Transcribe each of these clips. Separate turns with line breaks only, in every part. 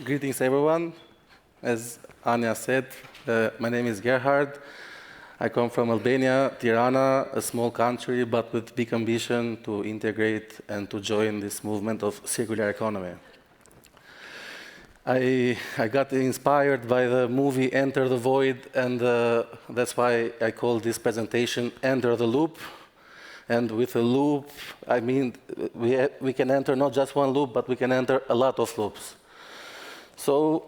Greetings, everyone. As Anya said, my name is Gerhard. I come from Albania, Tirana, a small country, but with big ambition to integrate and to join this movement of circular economy. I got inspired by the movie Enter the Void, and that's why I call this presentation Enter the Loop. And with a loop, I mean, we can enter not just one loop, but we can enter a lot of loops. So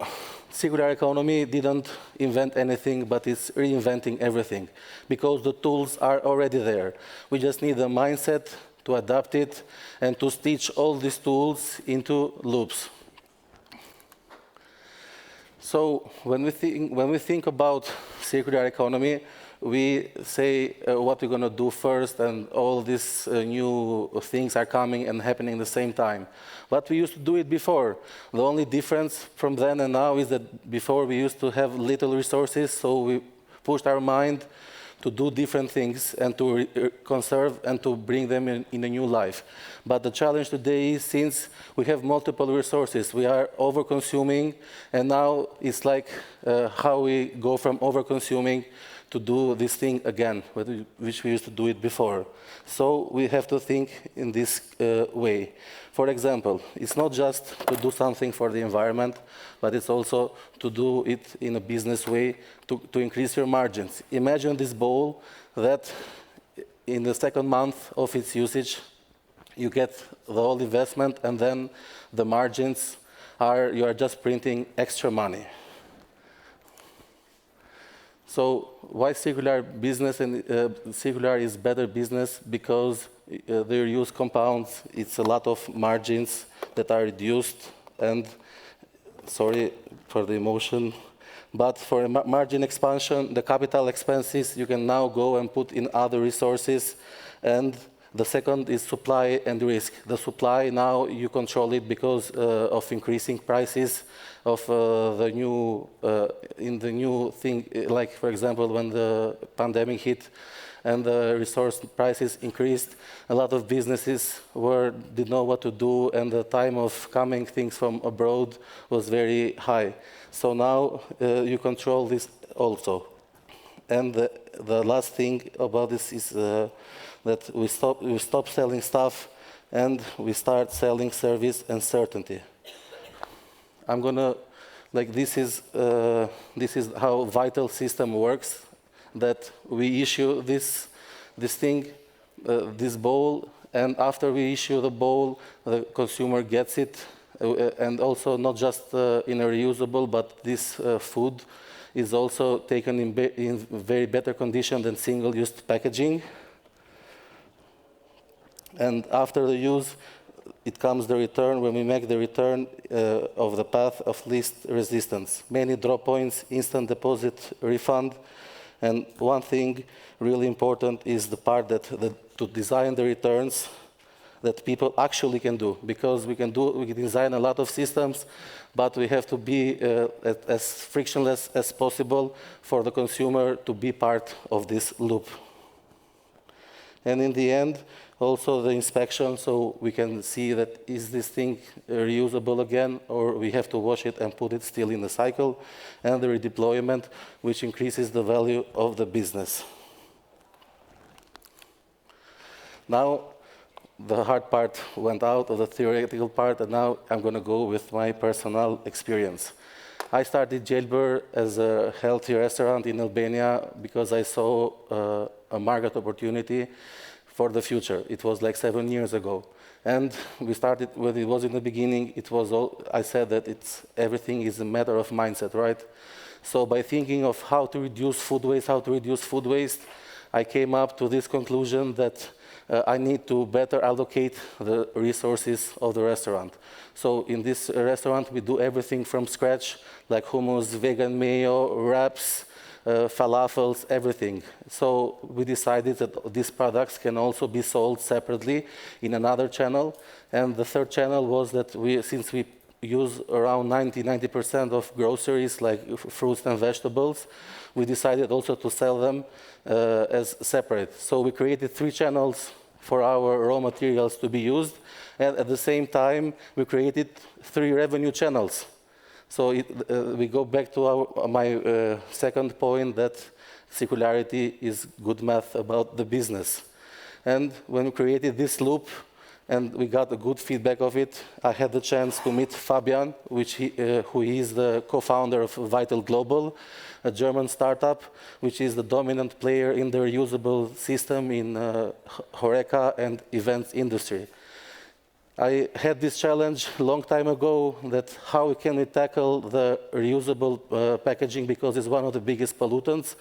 circular economy didn't invent anything, but it's reinventing everything because the tools are already there. We just need a mindset to adapt it and to stitch all these tools into loops. So when we think about circular economy, we say what we're going to do first, and all these new things are coming and happening at the same time. But we used to do it before. The only difference from then and now is that before we used to have little resources, so we pushed our mind to do different things and to conserve and to bring them in a new life. But the challenge today is, since we have multiple resources, we are over-consuming, and now it's like how we go from over-consuming to do this thing again, which we used to do it before. So we have to think in this way. For example, it's not just to do something for the environment, but it's also to do it in a business way to increase your margins. Imagine this bowl that in the second month of its usage, you get the whole investment, and then the margins are, you are just printing extra money. So why circular business and circular is better business? Because they use compounds. It's a lot of margins that are reduced, and sorry for the emotion, but for a margin expansion, the capital expenses you can now go and put in other resources. And the second is supply and risk. The supply, now you control it because of increasing prices of the new thing, like for example when the pandemic hit and the resource prices increased, a lot of businesses didn't know what to do, and the time of coming things from abroad was very high. So now you control this also. And the last thing about this is that we stop selling stuff and we start selling service and certainty. I'm gonna, like, this is how Vital system works. That we issue this thing, this bowl, and after we issue the bowl, the consumer gets it, and also not just in a reusable, but this food is also taken in very better condition than single-use packaging. And after the use, it comes the return, when we make the return of the path of least resistance. Many drop points, instant deposit, refund. And one thing really important is the part that to design the returns that people actually can do, because we can design a lot of systems, but we have to be as frictionless as possible for the consumer to be part of this loop. And in the end, also the inspection, so we can see that is this thing reusable again, or we have to wash it and put it still in the cycle, and the redeployment, which increases the value of the business. Now, the hard part went out of the theoretical part, and now I'm going to go with my personal experience. I started Jailbird as a healthy restaurant in Albania because I saw a market opportunity for the future. It was like 7 years ago. And we started, when it was in the beginning, it was all, I said that everything is a matter of mindset, right? So by thinking of how to reduce food waste, I came up to this conclusion that I need to better allocate the resources of the restaurant. So in this restaurant, we do everything from scratch, like hummus, vegan mayo, wraps, falafels, everything. So we decided that these products can also be sold separately in another channel. And the third channel was that since we use around 90% of groceries, like fruits and vegetables, we decided also to sell them as separate. So we created 3 channels for our raw materials to be used. And at the same time, we created 3 revenue channels. So we go back to my second point, that circularity is good math about the business. And when we created this loop and we got a good feedback of it, I had the chance to meet Fabian, who is the co-founder of Vital Global, a German startup, which is the dominant player in the reusable system in HoReCa and events industry. I had this challenge a long time ago, that how can we tackle the reusable packaging, because it's one of the biggest pollutants,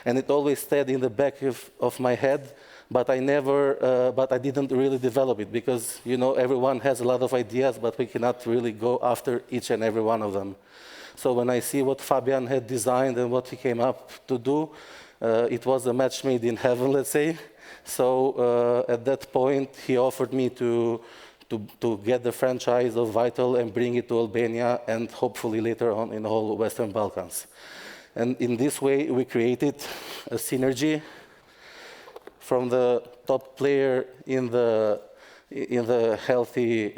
and it always stayed in the back of my head, but I didn't really develop it, because everyone has a lot of ideas, but we cannot really go after each and every one of them. So when I see what Fabian had designed and what he came up to do, it was a match made in heaven, let's say. So at that point, he offered me to get the franchise of Vital and bring it to Albania and hopefully later on in the whole Western Balkans. And in this way, we created a synergy from the top player in the healthy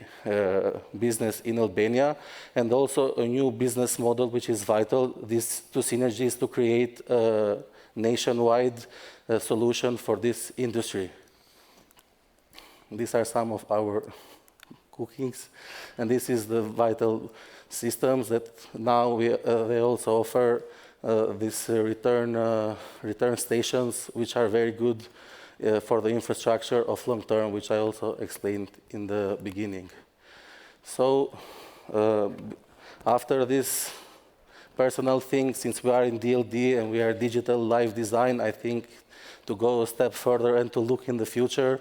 business in Albania, and also a new business model, which is Vital. These two synergies to create a nationwide solution for this industry. These are some of our cookings, and this is the Vital systems that now they also offer these return stations, which are very good for the infrastructure of long term, which I also explained in the beginning. So after this personal thing, since we are in DLD and we are digital live design, I think to go a step further and to look in the future.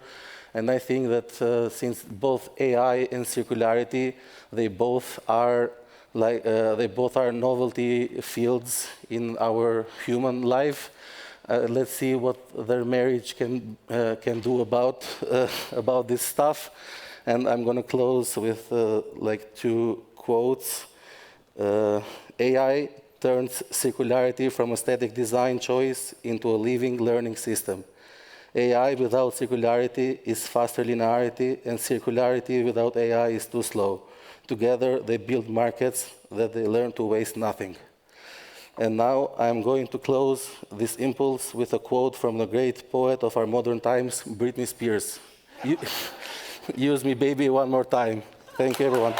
And I think that since both AI and circularity, they both are novelty fields in our human life. Let's see what their marriage can do about this stuff. And I'm going to close with two quotes. AI turns circularity from a static design choice into a living learning system. AI without circularity is faster linearity, and circularity without AI is too slow. Together, they build markets that they learn to waste nothing. And now I'm going to close this impulse with a quote from the great poet of our modern times, Britney Spears. Use me, baby, one more time. Thank you, everyone.